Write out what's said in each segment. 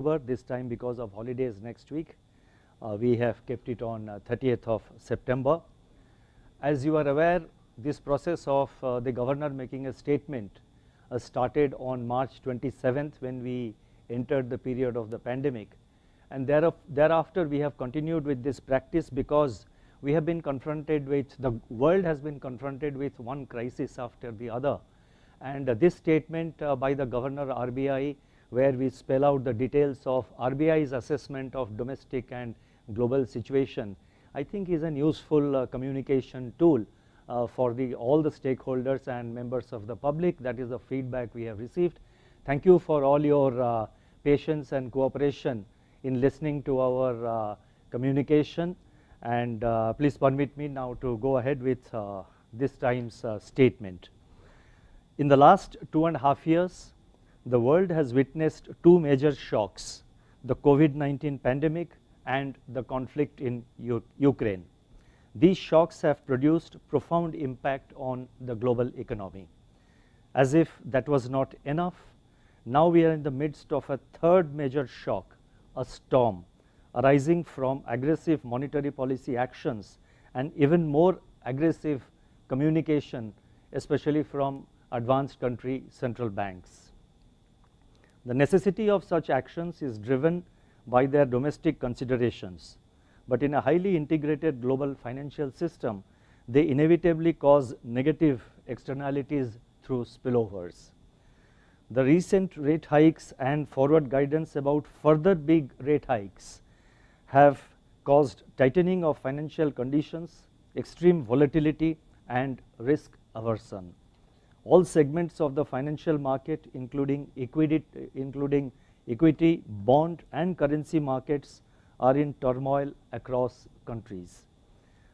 This time because of holidays next week. We have kept it on 30th of September. As you are aware, this process of the governor making a statement started on March 27th when we entered the period of the pandemic, and thereafter we have continued with this practice because we have been confronted with, the world has been confronted with one crisis after the other, and this statement by the governor RBI, where we spell out the details of RBI's assessment of domestic and global situation, I think is an useful communication tool for all the stakeholders and members of the public. That is the feedback we have received. Thank you for all your patience and cooperation in listening to our communication, and please permit me now to go ahead with this time's statement. In the last 2.5 years, the world has witnessed two major shocks: the COVID-19 pandemic and the conflict in Ukraine. These shocks have produced profound impact on the global economy. As if that was not enough, now we are in the midst of a third major shock, a storm arising from aggressive monetary policy actions and even more aggressive communication, especially from advanced country central banks. The necessity of such actions is driven by their domestic considerations, but in a highly integrated global financial system, they inevitably cause negative externalities through spillovers. The recent rate hikes and forward guidance about further big rate hikes have caused tightening of financial conditions, extreme volatility, and risk aversion. All segments of the financial market, including equity, bond, and currency markets, are in turmoil across countries.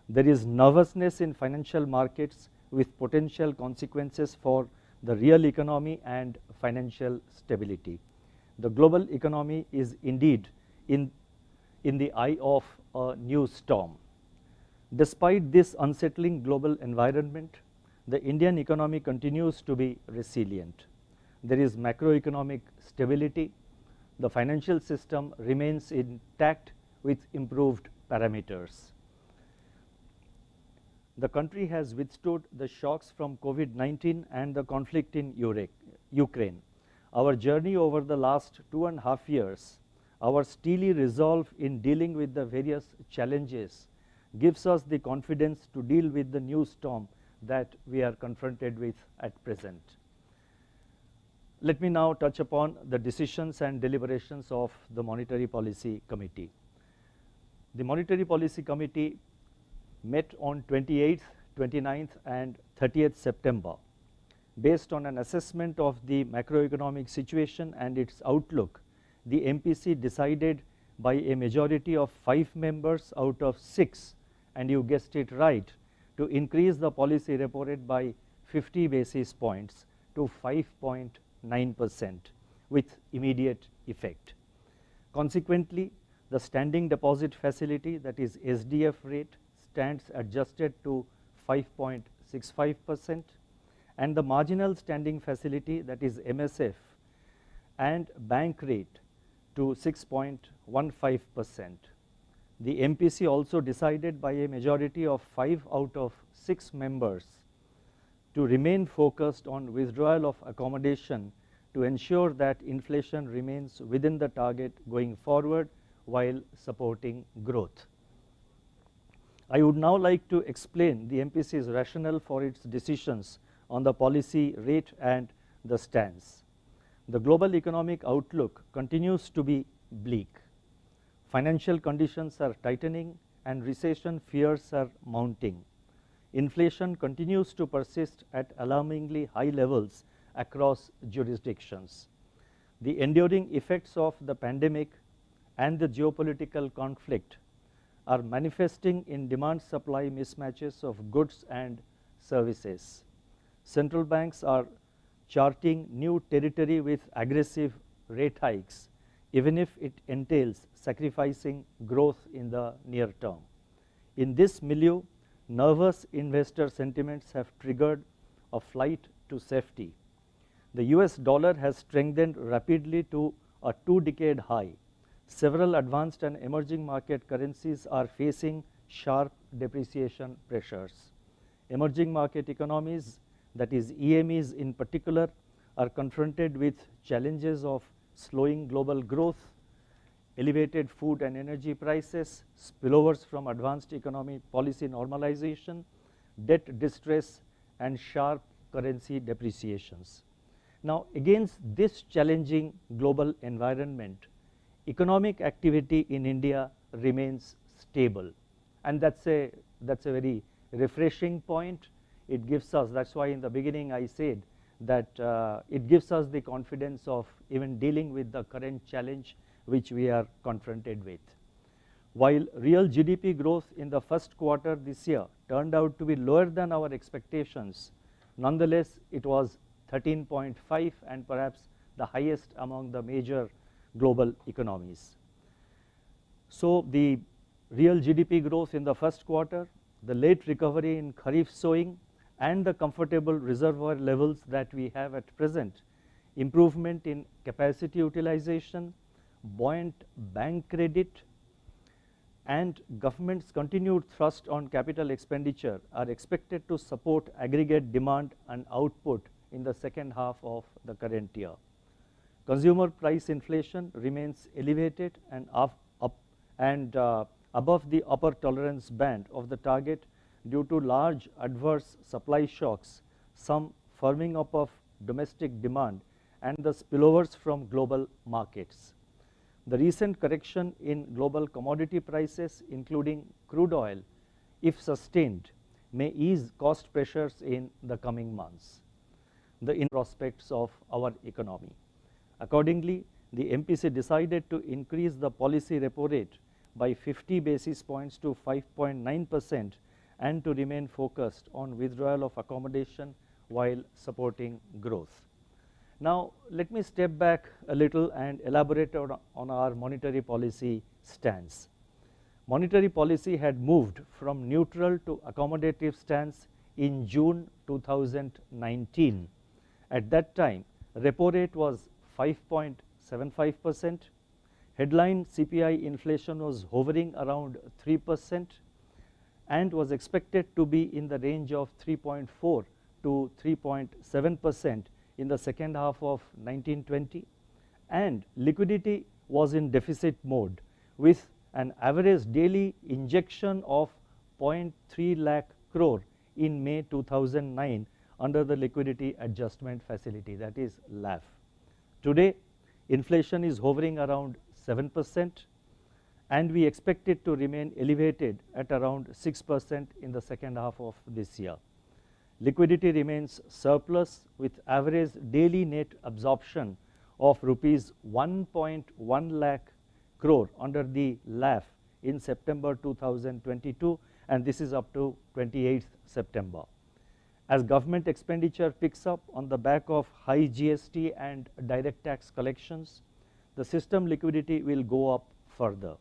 There is nervousness in financial markets with potential consequences for the real economy and financial stability. The global economy is indeed in the eye of a new storm. Despite this unsettling global environment, the Indian economy continues to be resilient. There is macroeconomic stability. The financial system remains intact with improved parameters. The country has withstood the shocks from COVID-19 and the conflict in Ukraine. Our journey over the last 2.5 years, our steely resolve in dealing with the various challenges, gives us the confidence to deal with the new storm that we are confronted with at present. Let me now touch upon the decisions and deliberations of the Monetary Policy Committee. The Monetary Policy Committee met on 28th, 29th, and 30th September. Based on an assessment of the macroeconomic situation and its outlook, the MPC decided by a majority of 5 members out of 6, and you guessed it right, to increase the policy repo rate by 50 basis points to 5.9% with immediate effect. Consequently, the standing deposit facility, that is SDF rate, stands adjusted to 5.65%, and the marginal standing facility, that is MSF, and bank rate to 6.15%. The MPC also decided by a majority of 5 out of 6 members to remain focused on withdrawal of accommodation to ensure that inflation remains within the target going forward while supporting growth. I would now like to explain the MPC's rationale for its decisions on the policy rate and the stance. The global economic outlook continues to be bleak. Financial conditions are tightening and recession fears are mounting. Inflation continues to persist at alarmingly high levels across jurisdictions. The enduring effects of the pandemic and the geopolitical conflict are manifesting in demand-supply mismatches of goods and services. Central banks are charting new territory with aggressive rate hikes, even if it entails sacrificing growth in the near term. In this milieu, nervous investor sentiments have triggered a flight to safety. The US dollar has strengthened rapidly to a 2-decade high. Several advanced and emerging market currencies are facing sharp depreciation pressures. Emerging market economies, that is EMEs in particular, are confronted with challenges of slowing global growth, elevated food and energy prices, spillovers from advanced economic policy normalization, debt distress, and sharp currency depreciations. Now, against this challenging global environment, economic activity in India remains stable, and that's a very refreshing point. It gives us, that's why in the beginning I said that it gives us the confidence of even dealing with the current challenge which we are confronted with. While real GDP growth in the first quarter this year turned out to be lower than our expectations, nonetheless it was 13.5 and perhaps the highest among the major global economies. So the real GDP growth in the first quarter, the late recovery in Kharif sowing, and the comfortable reservoir levels that we have at present, improvement in capacity utilization, buoyant bank credit, and government's continued thrust on capital expenditure are expected to support aggregate demand and output in the second half of the current year. Consumer price inflation remains elevated and above the upper tolerance band of the target due to large adverse supply shocks, some firming up of domestic demand, and the spillovers from global markets. The recent correction in global commodity prices, including crude oil, if sustained, may ease cost pressures in the coming months. The prospects of our economy. Accordingly, the MPC decided to increase the policy repo rate by 50 basis points to 5.9% and to remain focused on withdrawal of accommodation while supporting growth. Now, let me step back a little and elaborate on our monetary policy stance. Monetary policy had moved from neutral to accommodative stance in June 2019. At that time, repo rate was 5.75%. Headline CPI inflation was hovering around 3% and was expected to be in the range of 3.4 to 3.7% in the second half of 1920, and liquidity was in deficit mode with an average daily injection of 0.3 lakh crore in May 2009 under the Liquidity Adjustment Facility, that is LAF. Today, inflation is hovering around 7%, and we expect it to remain elevated at around 6% in the second half of this year. Liquidity remains surplus with average daily net absorption of rupees 1.1 lakh crore under the LAF in September 2022, and this is up to 28th September. As government expenditure picks up on the back of high GST and direct tax collections, the system liquidity will go up further.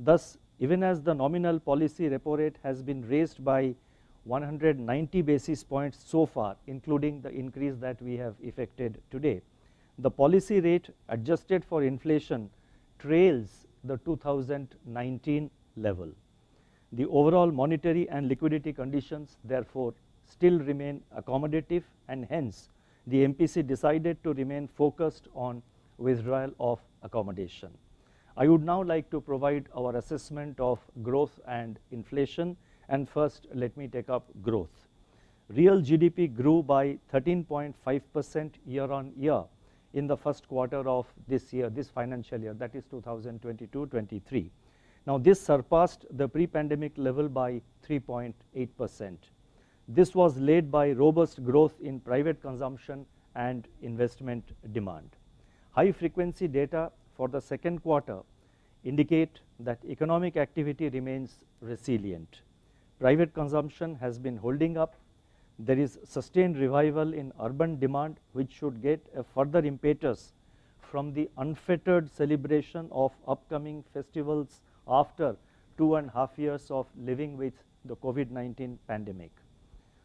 Thus, even as the nominal policy repo rate has been raised by 190 basis points so far, including the increase that we have effected today, the policy rate adjusted for inflation trails the 2019 level. The overall monetary and liquidity conditions therefore still remain accommodative, and hence the MPC decided to remain focused on withdrawal of accommodation. I would now like to provide our assessment of growth and inflation, and first let me take up growth. Real GDP grew by 13.5% year on year in the first quarter of this year, this financial year, that is 2022-23. Now this surpassed the pre-pandemic level by 3.8%. This was led by robust growth in private consumption and investment demand. High frequency data for the second quarter indicate that economic activity remains resilient. Private consumption has been holding up. There is sustained revival in urban demand, which should get a further impetus from the unfettered celebration of upcoming festivals after 2.5 years of living with the COVID-19 pandemic.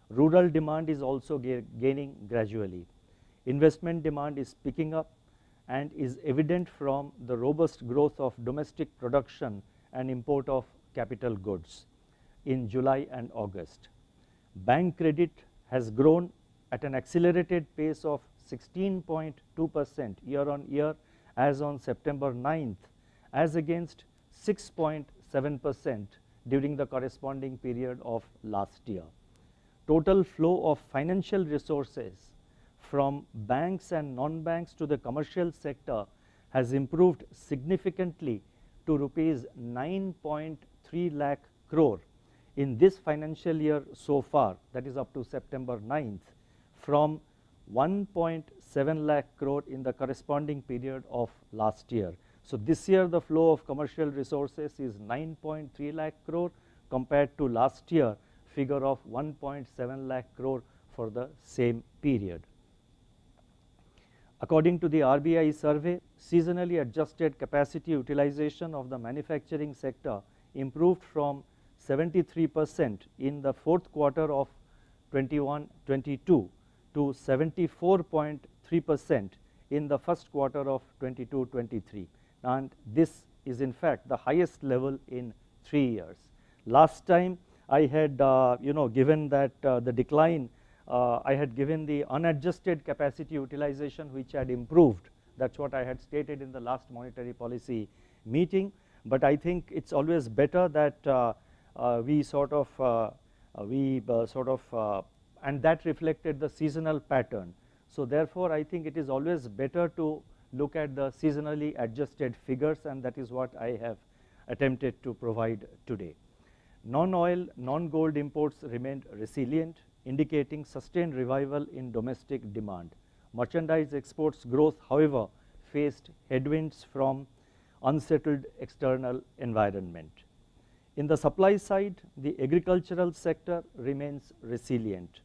Rural demand is also gaining gradually. Investment demand is picking up, and is evident from the robust growth of domestic production and import of capital goods in July and August. Bank credit has grown at an accelerated pace of 16.2% year on year as on September 9th, as against 6.7% during the corresponding period of last year. Total flow of financial resources from banks and non-banks to the commercial sector has improved significantly to rupees 9.3 lakh crore in this financial year so far, that is up to September 9th, from 1.7 lakh crore in the corresponding period of last year. So this year the flow of commercial resources is 9.3 lakh crore compared to last year figure of 1.7 lakh crore for the same period. According to the RBI survey, seasonally adjusted capacity utilization of the manufacturing sector improved from 73% in the fourth quarter of 21-22 to 74.3% in the first quarter of 22-23, and this is in fact the highest level in 3 years. Last time I had given that the decline, I had given the unadjusted capacity utilization which had improved. That's what I had stated in the last monetary policy meeting, but I think it's always better that and that reflected the seasonal pattern. So therefore I think it is always better to look at the seasonally adjusted figures, and that is what I have attempted to provide today. Non-oil, non-gold imports remained resilient, indicating sustained revival in domestic demand. Merchandise exports growth, however, faced headwinds from unsettled external environment. In the supply side, the agricultural sector remains resilient.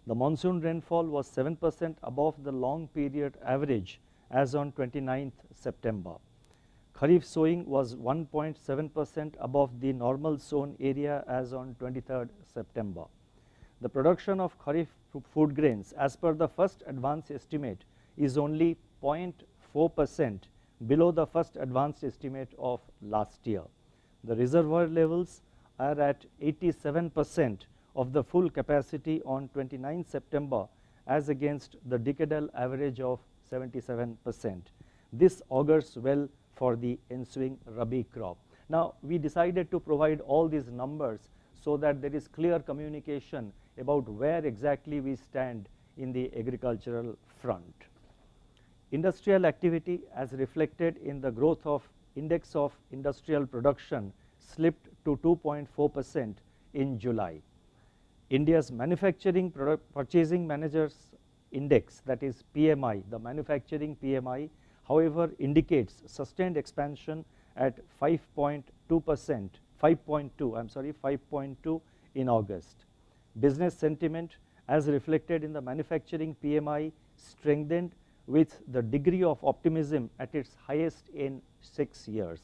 The monsoon rainfall was 7% above the long period average as on 29th September. Kharif sowing was 1.7% above the normal sown area as on 23rd September. The production of Kharif food grains as per the first advance estimate is only 0.4% below the first advanced estimate of last year. The reservoir levels are at 87% of the full capacity on 29 September as against the decadal average of 77%. This augurs well for the ensuing Rabi crop. Now we decided to provide all these numbers so that there is clear communication about where exactly we stand in the agricultural front. Industrial activity, as reflected in the growth of index of industrial production, slipped to 2.4% in July. India's manufacturing purchasing managers index, that is PMI, the manufacturing PMI, however, indicates sustained expansion at 5.2 in August. Business sentiment, as reflected in the manufacturing PMI, strengthened with the degree of optimism at its highest in 6 years.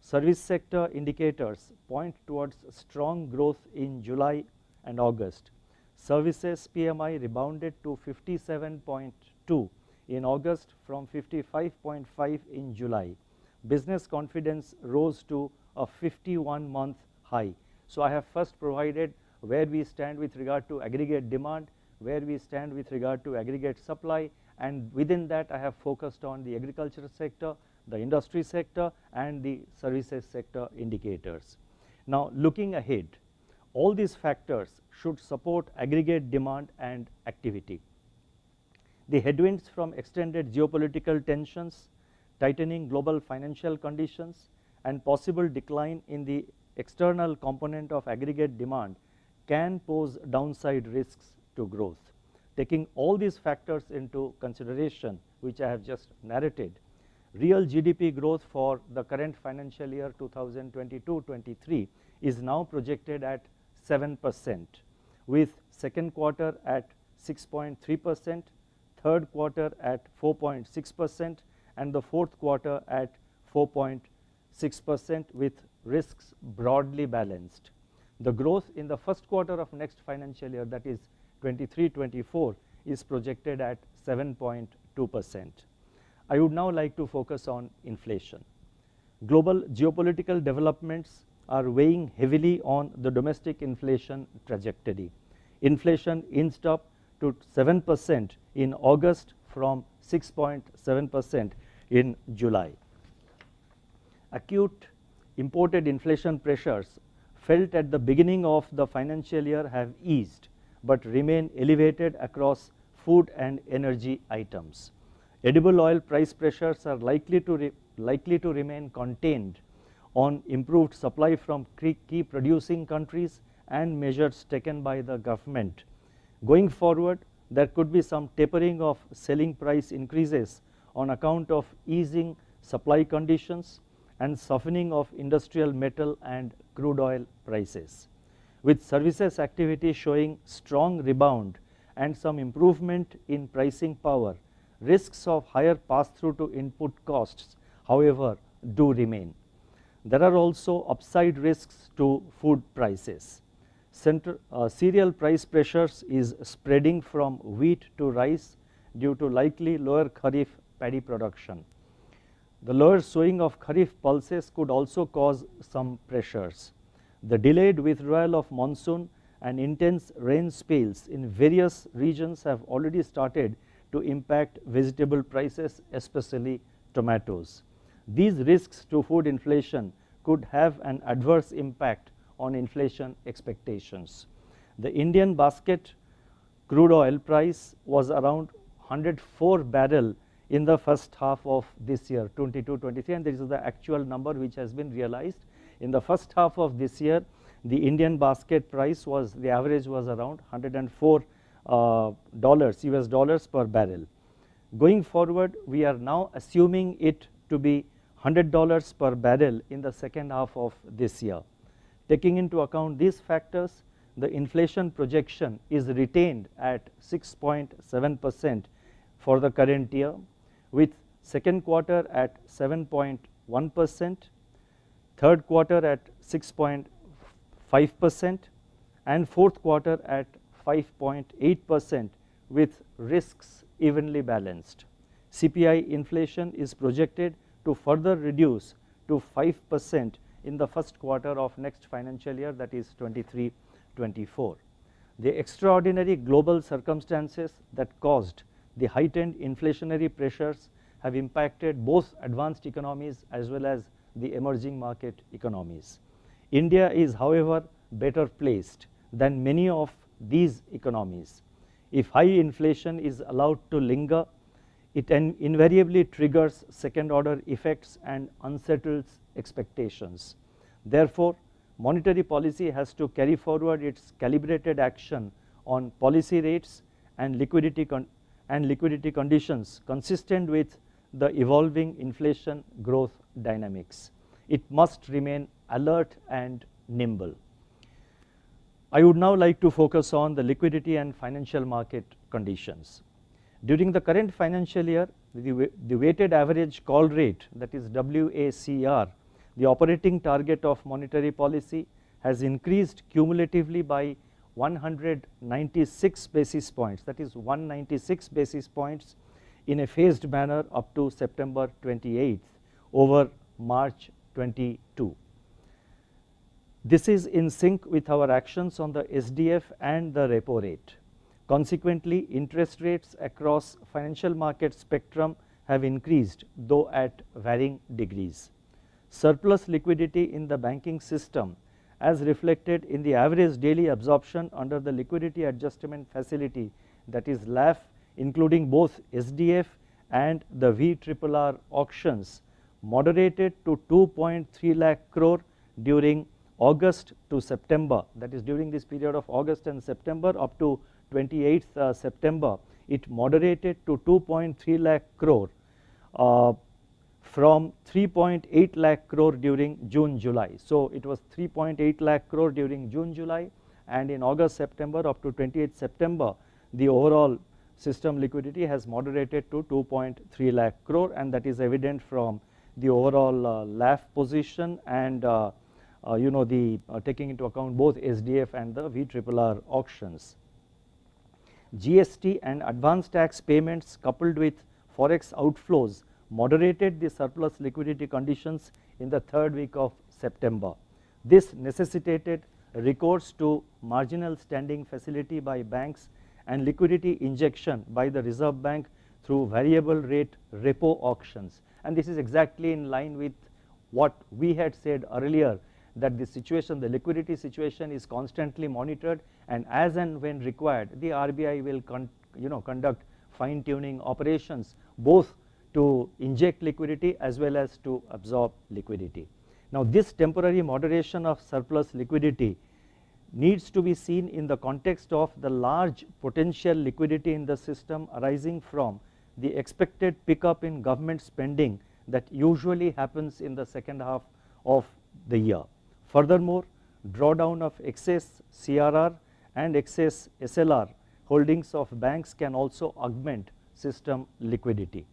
Service sector indicators point towards strong growth in July and August. Services PMI rebounded to 57.2 in August from 55.5 in July. Business confidence rose to a 51-month high. So I have first provided where we stand with regard to aggregate demand, where we stand with regard to aggregate supply, and within that I have focused on the agriculture sector, the industry sector, and the services sector indicators. Now looking ahead, all these factors should support aggregate demand and activity. The headwinds from extended geopolitical tensions, tightening global financial conditions, and possible decline in the external component of aggregate demand can pose downside risks to growth. Taking all these factors into consideration, which I have just narrated, real GDP growth for the current financial year 2022-23 is now projected at 7%, with second quarter at 6.3%, third quarter at 4.6%, and the fourth quarter at 4.6%, with risks broadly balanced. The growth in the first quarter of next financial year, that is 23-24, is projected at 7.2%. I would now like to focus on inflation. Global geopolitical developments are weighing heavily on the domestic inflation trajectory. Inflation inched up to 7% in August from 6.7% in July. Acute imported inflation pressures felt at the beginning of the financial year have eased but remain elevated across food and energy items. Edible oil price pressures are likely to remain contained on improved supply from key producing countries and measures taken by the government. Going forward, there could be some tapering of selling price increases on account of easing supply conditions and softening of industrial metal and crude oil prices. With services activity showing strong rebound and some improvement in pricing power, risks of higher pass-through to input costs, however, do remain. There are also upside risks to food prices. Cereal price pressures is spreading from wheat to rice due to likely lower Kharif paddy production. The lower sowing of Kharif pulses could also cause some pressures. The delayed withdrawal of monsoon and intense rain spells in various regions have already started to impact vegetable prices, especially tomatoes. These risks to food inflation could have an adverse impact on inflation expectations. The Indian basket crude oil price was around 104 barrel in the first half of this year 22-23, and this is the actual number which has been realized. In the first half of this year, the Indian basket price was, the average was around $104 US dollars per barrel. Going forward, we are now assuming it to be $100 per barrel in the second half of this year. Taking into account these factors, the inflation projection is retained at 6.7% for the current year, with second quarter at 7.1%, third quarter at 6.5%, and fourth quarter at 5.8%, with risks evenly balanced. CPI inflation is projected to further reduce to 5% in the first quarter of next financial year, that is 23-24. The extraordinary global circumstances that caused the heightened inflationary pressures have impacted both advanced economies as well as the emerging market economies. India is, however, better placed than many of these economies. If high inflation is allowed to linger, it invariably triggers second order effects and unsettles expectations. Therefore, monetary policy has to carry forward its calibrated action on policy rates and liquidity conditions consistent with the evolving inflation growth dynamics. It must remain alert and nimble. I would now like to focus on the liquidity and financial market conditions. During the current financial year, the weighted average call rate, that is WACR, the operating target of monetary policy, has increased cumulatively by 196 basis points, that is 196 basis points in a phased manner up to September 28th over March 22. This is in sync with our actions on the SDF and the repo rate. Consequently, interest rates across financial market spectrum have increased, though at varying degrees. Surplus liquidity in the banking system, as reflected in the average daily absorption under the liquidity adjustment facility, that is LAF, including both SDF and the VRRR auctions, moderated to 2.3 lakh crore during August to September, that is during this period of August and September up to 28th September, it moderated to 2.3 lakh crore from 3.8 lakh crore during June-July. So it was 3.8 lakh crore during June-July, and in August-September up to 28th September, the overall system liquidity has moderated to 2.3 lakh crore, and that is evident from the overall LAF position and taking into account both SDF and the VRRR auctions. GST and advance tax payments coupled with Forex outflows moderated the surplus liquidity conditions in the third week of September. This necessitated recourse to marginal standing facility by banks and liquidity injection by the Reserve Bank through variable rate repo auctions. And this is exactly in line with what we had said earlier, that the situation, the liquidity situation is constantly monitored, and as and when required, the RBI will conduct fine-tuning operations both to inject liquidity as well as to absorb liquidity. Now, this temporary moderation of surplus liquidity needs to be seen in the context of the large potential liquidity in the system arising from the expected pickup in government spending that usually happens in the second half of the year. Furthermore, drawdown of excess CRR and excess SLR holdings of banks can also augment system liquidity.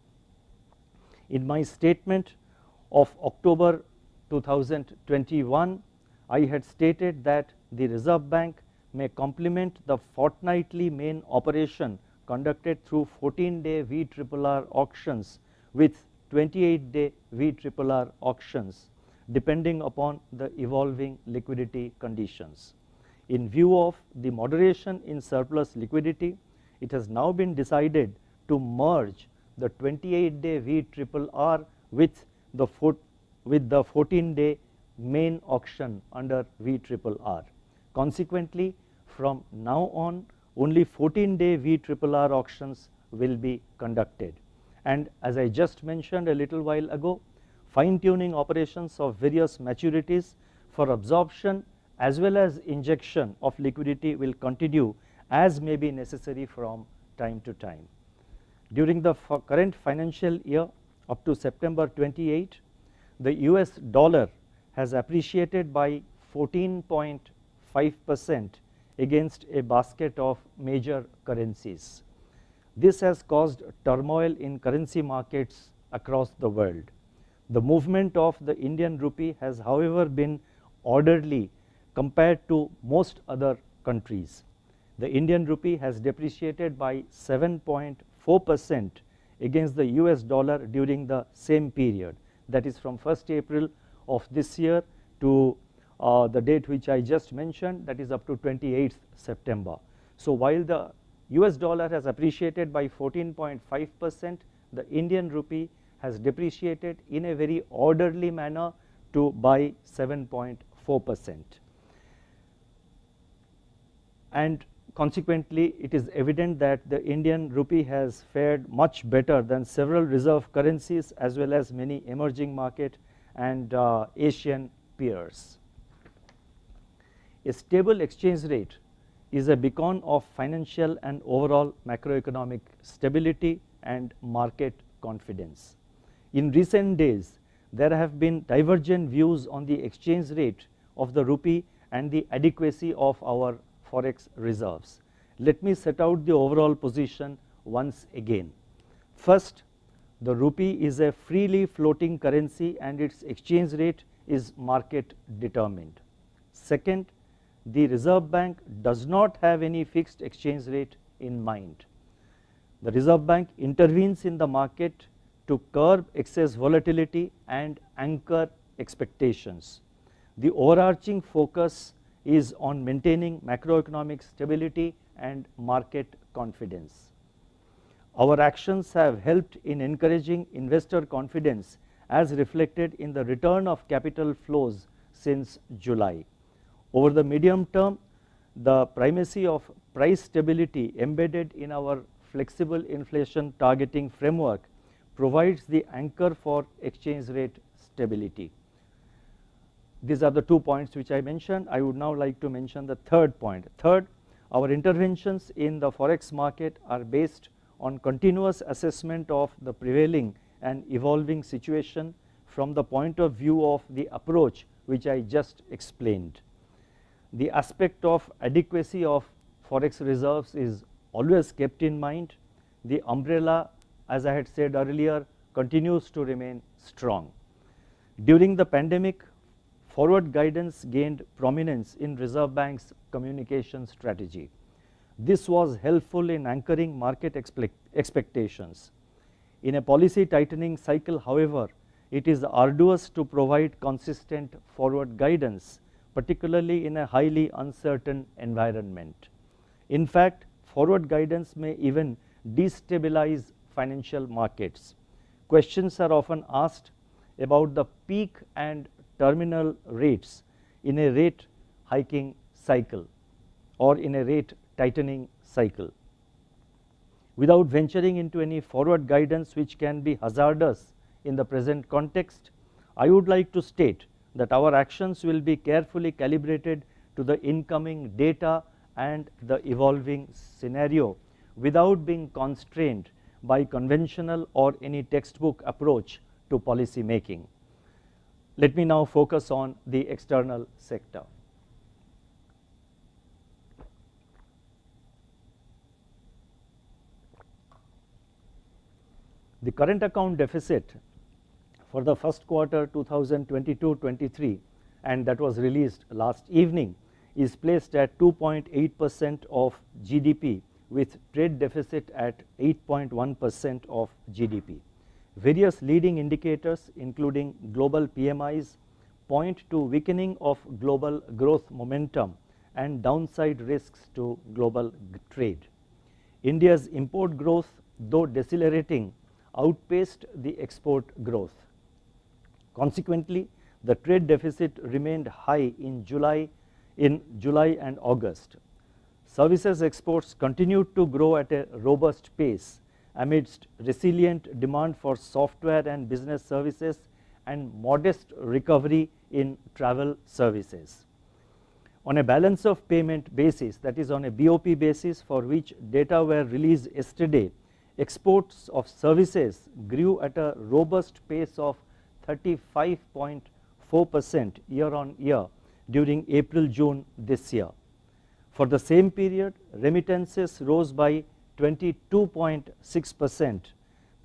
In my statement of October 2021, I had stated that the Reserve Bank may complement the fortnightly main operation conducted through 14-day VRRR auctions with 28-day VRRR auctions, depending upon the evolving liquidity conditions. In view of the moderation in surplus liquidity, it has now been decided to merge the 28-day VRRR with the 14-day main auction under VRRR. Consequently, from now on, only 14-day VRRR auctions will be conducted. And as I just mentioned a little while ago, fine-tuning operations of various maturities for absorption as well as injection of liquidity will continue as may be necessary from time to time. During the current financial year up to September 28, the US dollar has appreciated by 14.5% against a basket of major currencies. This has caused turmoil in currency markets across the world. The movement of the Indian rupee has, however, been orderly compared to most other countries. The Indian rupee has depreciated by 7.4% against the US dollar during the same period, that is from 1st April of this year to the date which I just mentioned, that is up to 28th September. So while the US dollar has appreciated by 14.5%, the Indian rupee has depreciated in a very orderly manner to by 7.4%. And consequently, it is evident that the Indian rupee has fared much better than several reserve currencies as well as many emerging market and Asian peers. A stable exchange rate is a beacon of financial and overall macroeconomic stability and market confidence. In recent days, there have been divergent views on the exchange rate of the rupee and the adequacy of our Forex reserves. Let me set out the overall position once again. First, the rupee is a freely floating currency and its exchange rate is market determined. Second, the Reserve Bank does not have any fixed exchange rate in mind. The Reserve Bank intervenes in the market to curb excess volatility and anchor expectations. The overarching focus is on maintaining macroeconomic stability and market confidence. Our actions have helped in encouraging investor confidence as reflected in the return of capital flows since July. Over the medium term, the primacy of price stability embedded in our flexible inflation targeting framework provides the anchor for exchange rate stability. These are the 2 points which I mentioned. I would now like to mention the third point. Third, our interventions in the Forex market are based on continuous assessment of the prevailing and evolving situation from the point of view of the approach which I just explained. The aspect of adequacy of Forex reserves is always kept in mind. The umbrella, as I had said earlier, continues to remain strong. During the pandemic, forward guidance gained prominence in Reserve Bank's communication strategy. This was helpful in anchoring market expectations. In a policy tightening cycle, however, it is arduous to provide consistent forward guidance, particularly in a highly uncertain environment. In fact, forward guidance may even destabilize financial markets. Questions are often asked about the peak and terminal rates in a rate hiking cycle or in a rate tightening cycle. Without venturing into any forward guidance which can be hazardous in the present context, I would like to state that our actions will be carefully calibrated to the incoming data and the evolving scenario without being constrained by conventional or any textbook approach to policy making. Let me now focus on the external sector. The current account deficit for the first quarter 2022-23, and that was released last evening, is placed at 2.8% of GDP with trade deficit at 8.1% of GDP. Various leading indicators including global PMIs point to weakening of global growth momentum and downside risks to global trade. India's import growth, though decelerating, outpaced the export growth. Consequently, the trade deficit remained high in July and August. Services exports continued to grow at a robust pace amidst resilient demand for software and business services and modest recovery in travel services. On a balance of payment basis, that is on a BOP basis for which data were released yesterday, exports of services grew at a robust pace of 35.4% year on year during April-June this year. For the same period, remittances rose by 22.6%.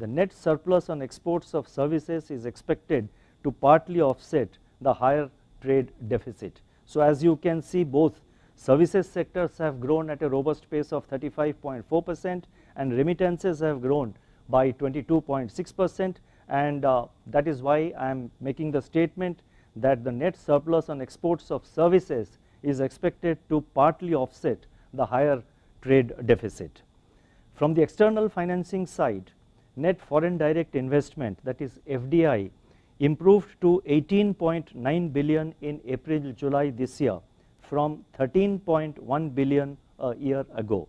The net surplus on exports of services is expected to partly offset the higher trade deficit. So as you can see, both services sectors have grown at a robust pace of 35.4% and remittances have grown by 22.6%, and that is why I am making the statement that the net surplus on exports of services is expected to partly offset the higher trade deficit. From the external financing side, net foreign direct investment, that is FDI, improved to 18.9 billion in April-July this year from 13.1 billion a year ago.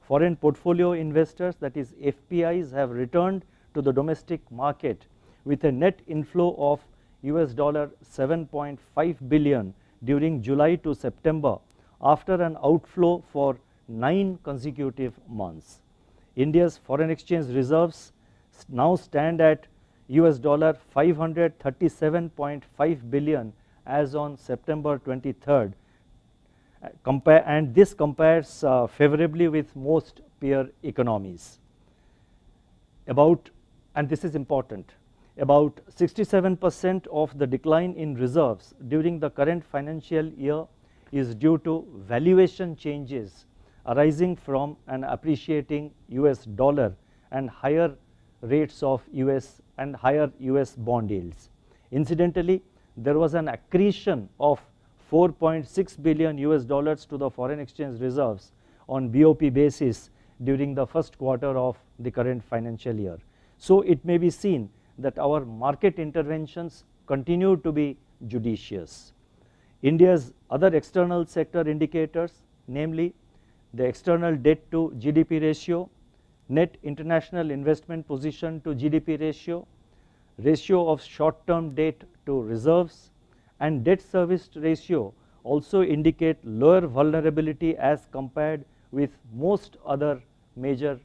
Foreign portfolio investors, that is FPIs, have returned to the domestic market with a net inflow of $7.5 billion during July to September after an outflow for 9 consecutive months. India's foreign exchange reserves now stand at $537.5 billion as on September 23rd, and this compares favorably with most peer economies. And this is important, about 67% of the decline in reserves during the current financial year is due to valuation changes arising from an appreciating US dollar and higher rates of US and higher US bond yields. Incidentally, there was an accretion of $4.6 billion to the foreign exchange reserves on BOP basis during the first quarter of the current financial year. So it may be seen that our market interventions continue to be judicious. India's other external sector indicators, namely the external debt to GDP ratio, net international investment position to GDP ratio, ratio of short-term debt to reserves, and debt service ratio also indicate lower vulnerability as compared with most other major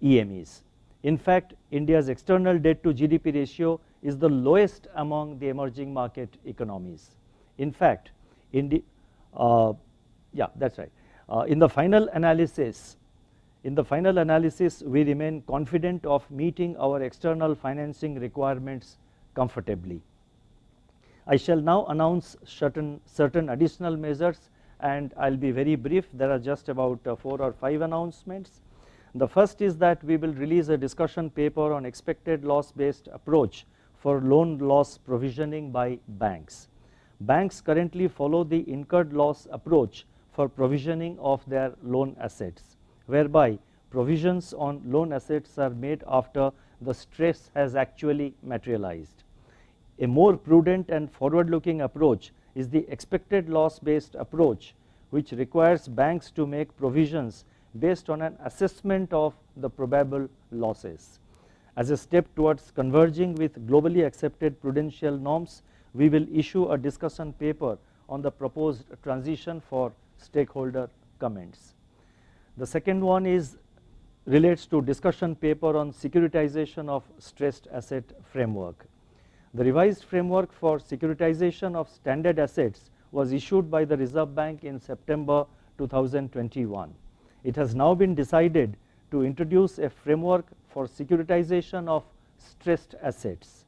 EMEs. In fact, India's external debt to GDP ratio is the lowest among the emerging market economies. In fact, in the final analysis, we remain confident of meeting our external financing requirements comfortably. I shall now announce certain additional measures, and I'll be very brief. There are just about 4 or 5 announcements. The first is that we will release a discussion paper on expected loss based approach for loan loss provisioning by banks. Banks currently follow the incurred loss approach for provisioning of their loan assets, whereby provisions on loan assets are made after the stress has actually materialized. A more prudent and forward-looking approach is the expected loss-based approach, which requires banks to make provisions based on an assessment of the probable losses. As a step towards converging with globally accepted prudential norms, we will issue a discussion paper on the proposed transition for stakeholder comments. The second one relates to discussion paper on securitization of stressed asset framework. The revised framework for securitization of standard assets was issued by the Reserve Bank in September 2021. It has now been decided to introduce a framework for securitization of stressed assets.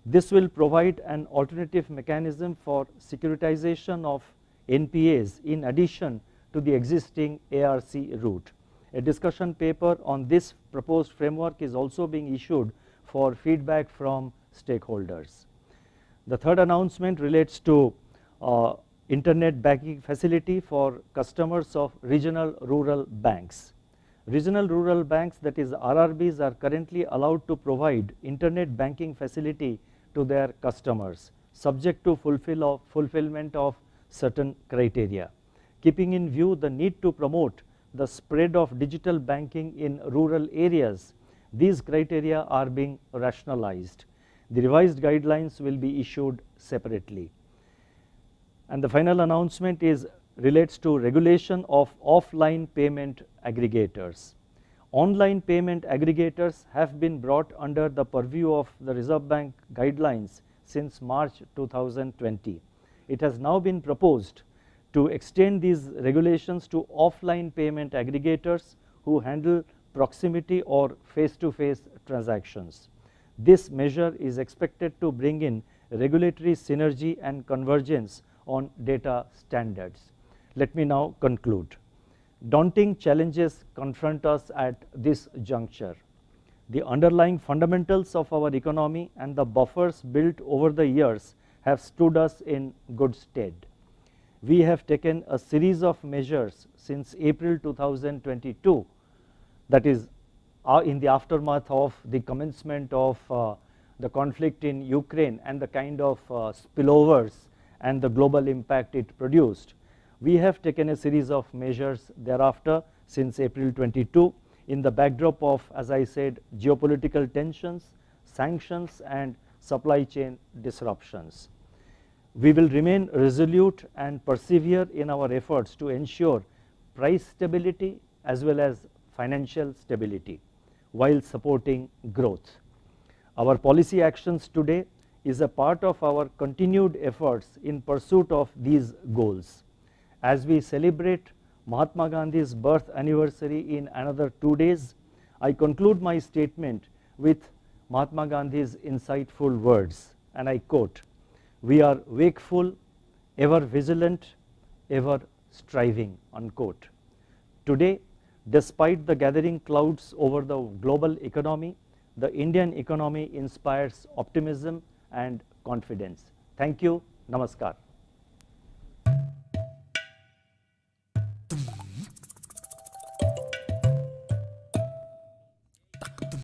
This will provide an alternative mechanism for securitization of NPAs in addition to the existing ARC route. A discussion paper on this proposed framework is also being issued for feedback from stakeholders. The third announcement relates to internet banking facility for customers of regional rural banks. Regional rural banks, that is RRBs, are currently allowed to provide internet banking facility to their customers, subject to fulfillment of certain criteria. Keeping in view the need to promote the spread of digital banking in rural areas, these criteria are being rationalized. The revised guidelines will be issued separately. And the final announcement relates to regulation of offline payment aggregators. Online payment aggregators have been brought under the purview of the Reserve Bank guidelines since March 2020. It has now been proposed to extend these regulations to offline payment aggregators who handle proximity or face-to-face transactions. This measure is expected to bring in regulatory synergy and convergence on data standards. Let me now conclude. Daunting challenges confront us at this juncture. The underlying fundamentals of our economy and the buffers built over the years have stood us in good stead. We have taken a series of measures since April 2022, that is in the aftermath of the commencement of the conflict in Ukraine and the kind of spillovers and the global impact it produced. We have taken a series of measures thereafter since April 22 in the backdrop of, as I said, geopolitical tensions, sanctions and supply chain disruptions. We will remain resolute and persevere in our efforts to ensure price stability as well as financial stability while supporting growth. Our policy actions today is a part of our continued efforts in pursuit of these goals. As we celebrate Mahatma Gandhi's birth anniversary in another 2 days, I conclude my statement with Mahatma Gandhi's insightful words, and I quote, "We are wakeful, ever vigilant, ever striving," unquote. Today, despite the gathering clouds over the global economy, the Indian economy inspires optimism and confidence. Thank you. Namaskar.